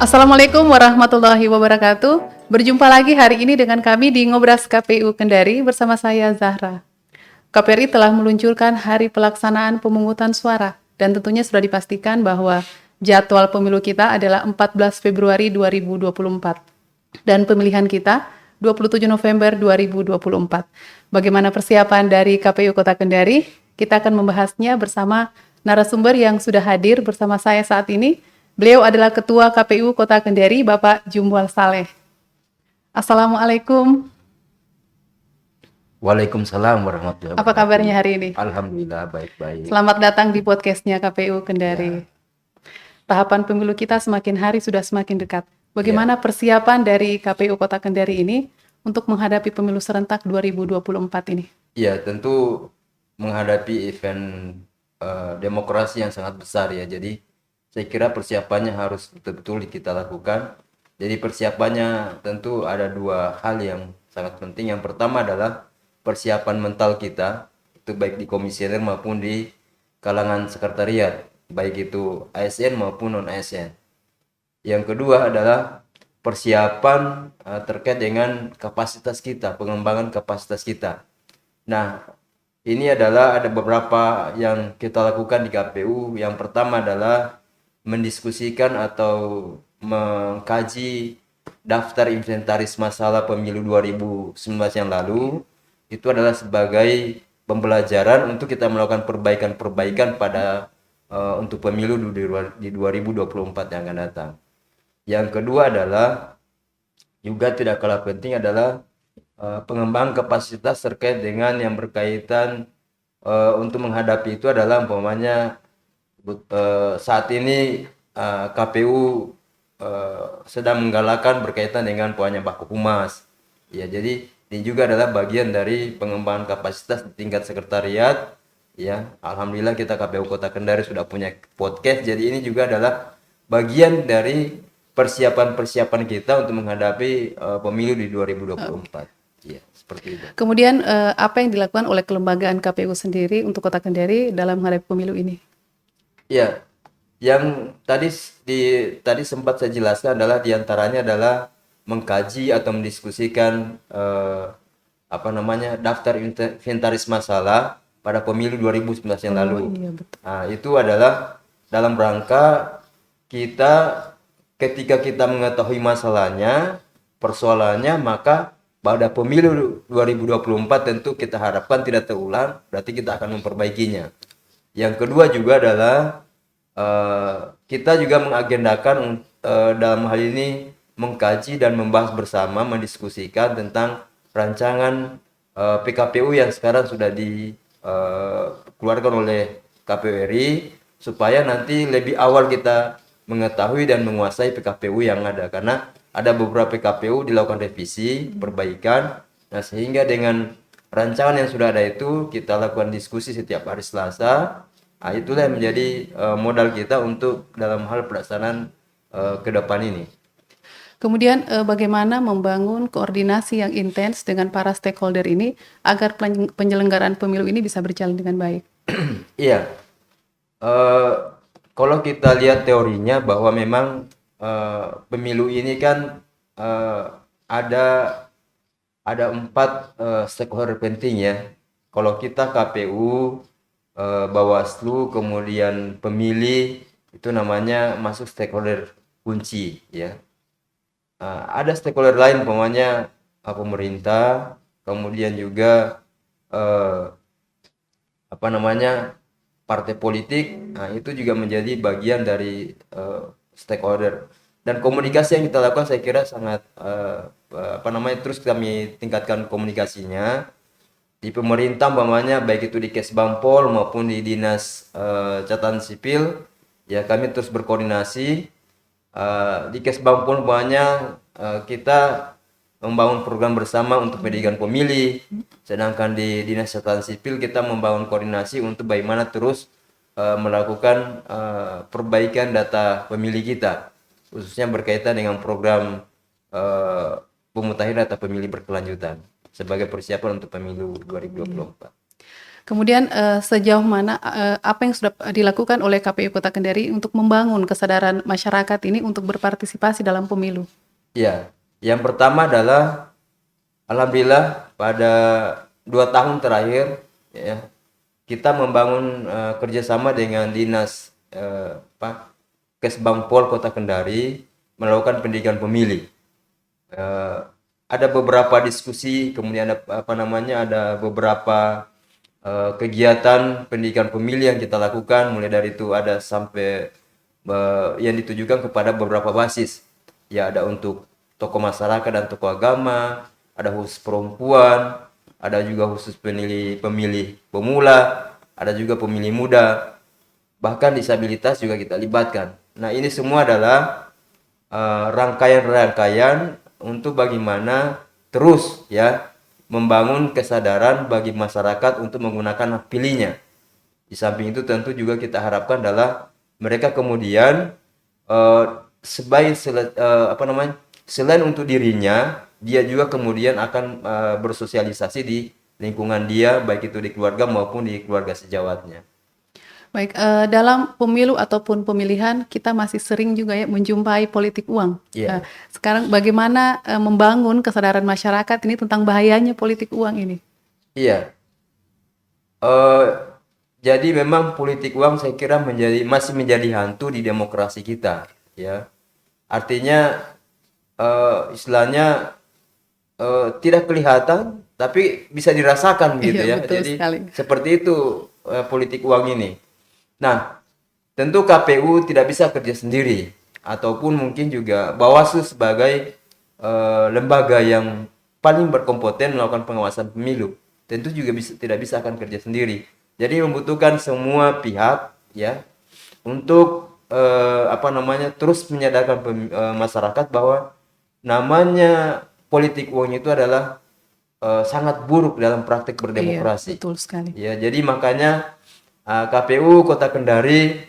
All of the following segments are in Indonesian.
Assalamualaikum warahmatullahi wabarakatuh. Berjumpa lagi hari ini dengan kami di Ngobras KPU Kendari bersama saya Zahra. KPRI telah meluncurkan hari pelaksanaan pemungutan suara dan tentunya sudah dipastikan bahwa jadwal pemilu kita adalah 14 Februari 2024 dan pemilihan kita 27 November 2024. Bagaimana persiapan dari KPU Kota Kendari? Kita akan membahasnya bersama narasumber yang sudah hadir bersama saya saat ini. Beliau adalah Ketua KPU Kota Kendari, Bapak Jumwal Saleh. Assalamualaikum. Waalaikumsalam warahmatullahi Apa wabarakatuh. kabarnya hari ini? Alhamdulillah baik-baik. Selamat datang di podcastnya KPU Kendari. Tahapan pemilu kita semakin hari sudah semakin dekat. Bagaimana persiapan dari KPU Kota Kendari ini untuk menghadapi pemilu serentak 2024 ini? Ya, tentu menghadapi event demokrasi yang sangat besar ya. Jadi saya kira persiapannya harus betul-betul kita lakukan. Jadi persiapannya tentu ada dua hal yang sangat penting. Yang pertama adalah persiapan mental kita, itu baik di komisioner maupun di kalangan sekretariat, baik itu ASN maupun non ASN. Yang kedua adalah persiapan terkait dengan kapasitas kita, pengembangan kapasitas kita. Nah, ini adalah ada beberapa yang kita lakukan di KPU. Yang pertama adalah mendiskusikan atau mengkaji daftar inventaris masalah pemilu 2019 yang lalu. Itu adalah sebagai pembelajaran untuk kita melakukan perbaikan-perbaikan pada untuk pemilu di 2024 yang akan datang. Yang kedua adalah juga tidak kalah penting adalah pengembangan kapasitas terkait dengan yang berkaitan untuk menghadapi itu adalah umpamanya saat ini KPU sedang menggalakkan berkaitan dengan puanya Baku Humas. Ya, jadi ini juga adalah bagian dari pengembangan kapasitas di tingkat sekretariat. Ya, alhamdulillah kita KPU Kota Kendari sudah punya podcast. Jadi ini juga adalah bagian dari persiapan-persiapan kita untuk menghadapi pemilu di 2024. Ya, seperti itu. Kemudian apa yang dilakukan oleh kelembagaan KPU sendiri untuk Kota Kendari dalam menghadapi pemilu ini? Ya, yang tadi sempat saya jelaskan adalah diantaranya adalah mengkaji atau mendiskusikan daftar inventaris masalah pada pemilu 2019 yang lalu. Iya, betul. Nah, itu adalah dalam rangka kita ketika kita mengetahui masalahnya, persoalannya, maka pada pemilu 2024 tentu kita harapkan tidak terulang, berarti kita akan memperbaikinya. Yang kedua juga adalah kita juga mengagendakan dalam hal ini mengkaji dan membahas bersama, mendiskusikan tentang rancangan PKPU yang sekarang sudah dikeluarkan oleh KPU RI supaya nanti lebih awal kita mengetahui dan menguasai PKPU yang ada, karena ada beberapa PKPU dilakukan revisi, perbaikan. Nah, sehingga dengan rancangan yang sudah ada itu kita lakukan diskusi setiap hari Selasa. Nah, itulah yang menjadi modal kita untuk dalam hal pelaksanaan ke depan ini. Kemudian bagaimana membangun koordinasi yang intens dengan para stakeholder ini agar penyelenggaraan pemilu ini bisa berjalan dengan baik? Iya. Kalau kita lihat teorinya bahwa memang pemilu ini kan ada 4 stakeholder penting ya. Kalau kita KPU, Bawaslu, kemudian pemilih, itu namanya masuk stakeholder kunci ya. Ada stakeholder lain umpamanya pemerintah, kemudian juga partai politik. Nah, itu juga menjadi bagian dari stakeholder. Dan komunikasi yang kita lakukan saya kira sangat terus kami tingkatkan komunikasinya di pemerintah, umpamanya baik itu di Kesbangpol maupun di Dinas Catatan Sipil. Ya, kami terus berkoordinasi. Di Kesbangpol umpamanya kita membangun program bersama untuk pendidikan pemilih, sedangkan di Dinas Catatan Sipil kita membangun koordinasi untuk bagaimana terus melakukan perbaikan data pemilih kita, khususnya berkaitan dengan program pemutahiran data pemilih berkelanjutan sebagai persiapan untuk pemilu 2024. Kemudian sejauh mana apa yang sudah dilakukan oleh KPU Kota Kendari untuk membangun kesadaran masyarakat ini untuk berpartisipasi dalam pemilu? Ya, yang pertama adalah alhamdulillah pada 2 tahun terakhir ya kita membangun kerjasama dengan dinas Kesbangpol Kota Kendari melakukan pendidikan pemilih. Ada beberapa diskusi, kemudian ada beberapa kegiatan pendidikan pemilih yang kita lakukan, mulai dari itu ada sampai yang ditujukan kepada beberapa basis. Ya, ada untuk tokoh masyarakat dan tokoh agama, ada khusus perempuan, ada juga khusus pemilih pemula, ada juga pemilih muda, bahkan disabilitas juga kita libatkan. Nah, ini semua adalah rangkaian-rangkaian untuk bagaimana terus ya membangun kesadaran bagi masyarakat untuk menggunakan hak pilihnya. Di samping itu tentu juga kita harapkan adalah mereka kemudian selain untuk dirinya, dia juga kemudian akan bersosialisasi di lingkungan dia, baik itu di keluarga maupun di keluarga sejawatnya. Baik, dalam pemilu ataupun pemilihan kita masih sering juga ya menjumpai politik uang. Iya. Sekarang bagaimana membangun kesadaran masyarakat ini tentang bahayanya politik uang ini? Iya. Jadi memang politik uang saya kira masih menjadi hantu di demokrasi kita, ya. Artinya istilahnya tidak kelihatan tapi bisa dirasakan gitu Iya, ya. betul Jadi sekali. seperti itu politik uang ini. Nah, tentu KPU tidak bisa kerja sendiri ataupun mungkin juga Bawaslu sebagai lembaga yang paling berkompeten melakukan pengawasan pemilu tentu juga tidak bisa akan kerja sendiri. Jadi membutuhkan semua pihak ya untuk terus menyadarkan masyarakat bahwa namanya politik uang itu adalah sangat buruk dalam praktik berdemokrasi. Iya, betul sekali. Ya, jadi makanya KPU Kota Kendari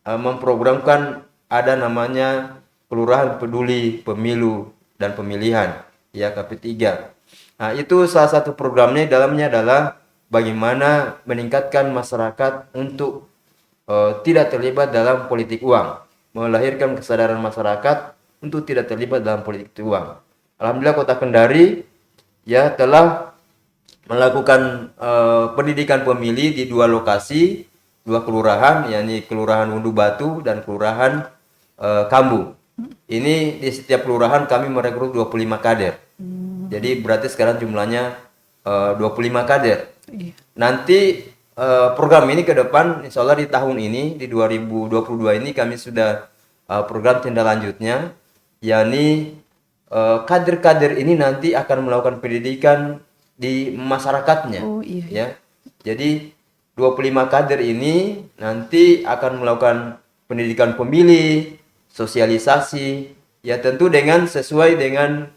memprogramkan ada namanya Kelurahan Peduli Pemilu dan Pemilihan, ya KP3. Nah, itu salah satu programnya, dalamnya adalah bagaimana meningkatkan masyarakat untuk tidak terlibat dalam politik uang, melahirkan kesadaran masyarakat untuk tidak terlibat dalam politik uang. Alhamdulillah Kota Kendari ya telah melakukan pendidikan pemilih di 2 lokasi, 2 kelurahan, yakni Kelurahan Wundu Batu dan Kelurahan Kambu. Ini di setiap kelurahan kami merekrut 25 kader. Jadi berarti sekarang jumlahnya 25 kader. Iya. Nanti program ini ke depan, insya Allah di tahun ini, di 2022 ini kami sudah program tindak lanjutnya, yakni kader-kader ini nanti akan melakukan pendidikan di masyarakatnya. Oh iya. Ya. Jadi 25 kader ini nanti akan melakukan pendidikan pemilih, sosialisasi, ya tentu sesuai dengan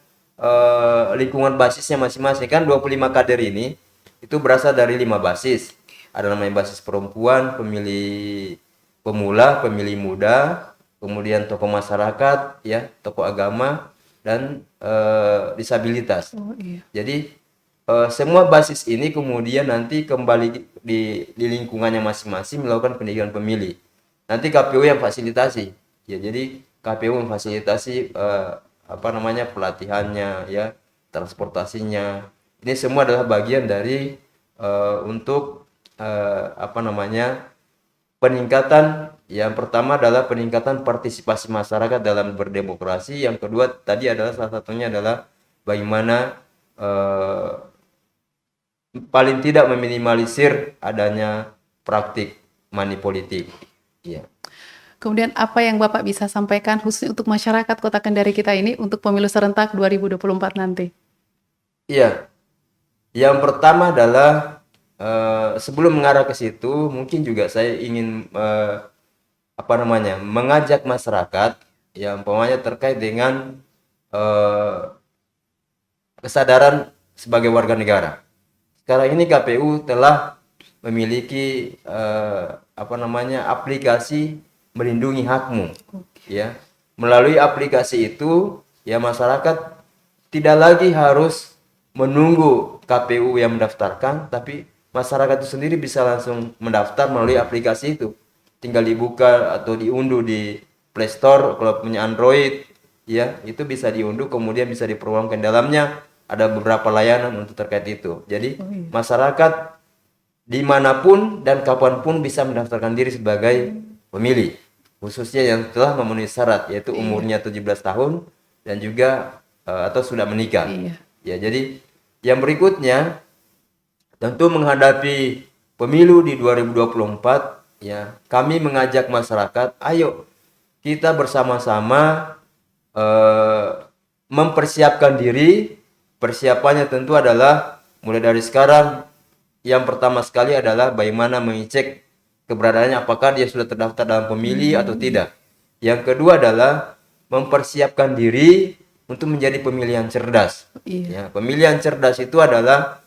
lingkungan basisnya masing-masing. Kan 25 kader ini itu berasal dari 5 basis. Ada namanya basis perempuan, pemilih pemula, pemilih muda, kemudian tokoh masyarakat, ya, tokoh agama, dan disabilitas. Oh iya. Jadi semua basis ini kemudian nanti kembali di lingkungannya masing-masing melakukan pendidikan pemilih. Nanti KPU yang fasilitasi. Ya, jadi KPU memfasilitasi pelatihannya, ya, transportasinya. Ini semua adalah bagian dari untuk peningkatan. Yang pertama adalah peningkatan partisipasi masyarakat dalam berdemokrasi. Yang kedua tadi adalah salah satunya adalah bagaimana paling tidak meminimalisir adanya praktik money politik. Ya. Kemudian apa yang Bapak bisa sampaikan khususnya untuk masyarakat Kota Kendari kita ini untuk pemilu serentak 2024 nanti? Iya. Yang pertama adalah sebelum mengarah ke situ, mungkin juga saya ingin mengajak masyarakat yang umpamanya terkait dengan kesadaran sebagai warga negara. Sekarang ini KPU telah memiliki aplikasi melindungi hakmu. Ya. Melalui aplikasi itu, ya, masyarakat tidak lagi harus menunggu KPU yang mendaftarkan, tapi masyarakat itu sendiri bisa langsung mendaftar melalui aplikasi itu. Tinggal dibuka atau diunduh di Play Store kalau punya Android, ya itu bisa diunduh kemudian bisa diprogramkan dalamnya ada beberapa layanan untuk terkait itu. Jadi masyarakat dimanapun dan kapanpun bisa mendaftarkan diri sebagai pemilih, khususnya yang telah memenuhi syarat yaitu umurnya 17 tahun dan juga atau sudah menikah. Iya. Ya, jadi yang berikutnya tentu menghadapi pemilu di 2024 ya, kami mengajak masyarakat, ayo kita bersama-sama mempersiapkan diri. Persiapannya tentu adalah mulai dari sekarang. Yang pertama sekali adalah bagaimana mengecek keberadaannya apakah dia sudah terdaftar dalam pemilih atau tidak. Yang kedua adalah mempersiapkan diri untuk menjadi pemilih yang cerdas. Iya. Ya, pemilih yang cerdas itu adalah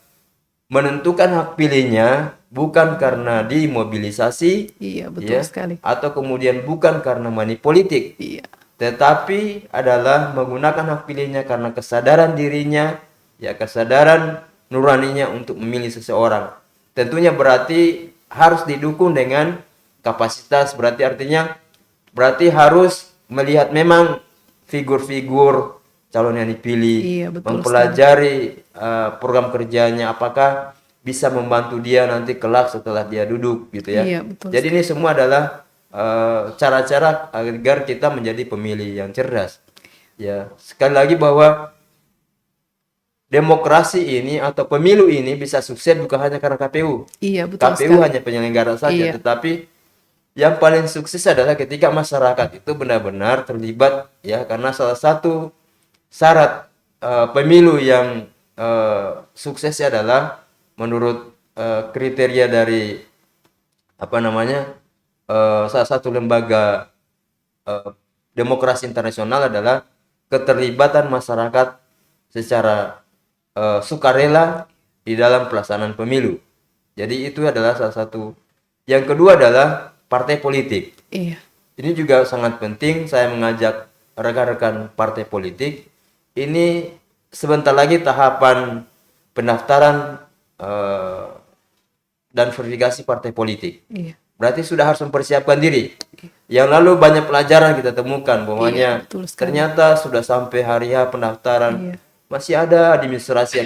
menentukan hak pilihnya bukan karena dimobilisasi, Iya, betul ya, sekali. atau kemudian bukan karena money politik, Iya. tetapi adalah menggunakan hak pilihnya karena kesadaran dirinya, ya kesadaran nuraninya untuk memilih seseorang. Tentunya berarti harus didukung dengan kapasitas, berarti harus melihat memang figur-figur calon yang dipilih, Iya, betul mempelajari program kerjanya apakah bisa membantu dia nanti kelak setelah dia duduk gitu ya. Iya, betul Jadi ini semua adalah cara-cara agar kita menjadi pemilih yang cerdas. Ya, sekali lagi bahwa demokrasi ini atau pemilu ini bisa sukses bukan hanya karena KPU. Iya, betul KPU sekali. hanya penyelenggara saja, Iya. tetapi yang paling sukses adalah ketika masyarakat itu benar-benar terlibat ya, karena salah satu syarat pemilu yang suksesnya adalah menurut kriteria dari salah satu lembaga demokrasi internasional adalah keterlibatan masyarakat secara sukarela di dalam pelaksanaan pemilu. Jadi itu adalah salah satu. Yang kedua adalah partai politik. Iya. Ini juga sangat penting. Saya mengajak rekan-rekan partai politik. Ini sebentar lagi tahapan pendaftaran dan verifikasi partai politik. Iya. Berarti sudah harus mempersiapkan diri. Yang lalu banyak pelajaran kita temukan, bahwanya betul sekali. ternyata sudah sampai hari H pendaftaran, Iya. masih ada administrasi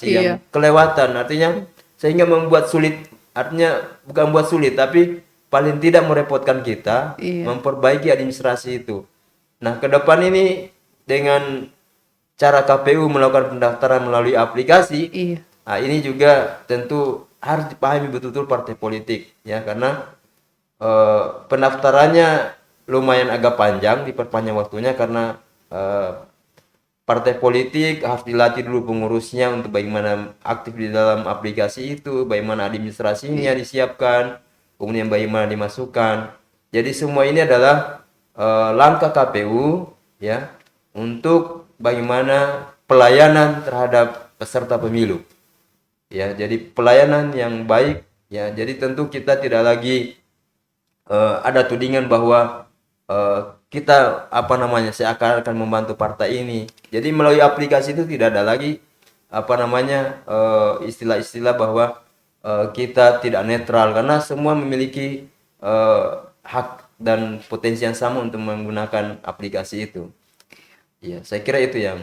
Iya. yang kelewatan, artinya sehingga membuat sulit, artinya bukan buat sulit, tapi paling tidak merepotkan kita Iya. memperbaiki administrasi itu. Nah, ke depan ini dengan cara KPU melakukan pendaftaran melalui aplikasi, Iya. nah ini juga tentu harus dipahami betul-betul partai politik ya, karena pendaftarannya lumayan agak panjang, diperpanjang waktunya karena partai politik harus dilatih dulu pengurusnya untuk bagaimana aktif di dalam aplikasi itu, bagaimana administrasinya disiapkan, kemudian bagaimana dimasukkan. Jadi semua ini adalah langkah KPU ya untuk bagaimana pelayanan terhadap peserta pemilu. Ya, jadi pelayanan yang baik ya. Jadi tentu kita tidak lagi ada tudingan bahwa kita seakan-akan membantu partai ini. Jadi melalui aplikasi itu tidak ada lagi istilah-istilah bahwa kita tidak netral, karena semua memiliki hak dan potensi yang sama untuk menggunakan aplikasi itu. Iya, saya kira itu yang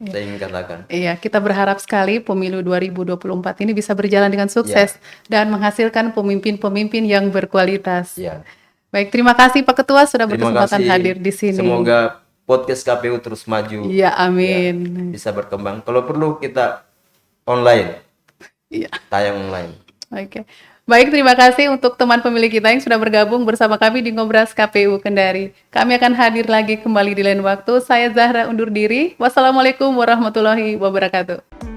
saya ingin katakan. Iya, kita berharap sekali pemilu 2024 ini bisa berjalan dengan sukses dan menghasilkan pemimpin-pemimpin yang berkualitas. Ya. Baik, terima kasih Pak Ketua sudah Terima berkesempatan kasih. hadir di sini. Semoga podcast KPU terus maju. Iya, amin. Ya, bisa berkembang. Kalau perlu kita online, Iya. tayang online. Oke. Baik, terima kasih untuk teman pemilih kita yang sudah bergabung bersama kami di Ngobras KPU Kendari. Kami akan hadir lagi kembali di lain waktu. Saya Zahra undur diri. Wassalamualaikum warahmatullahi wabarakatuh.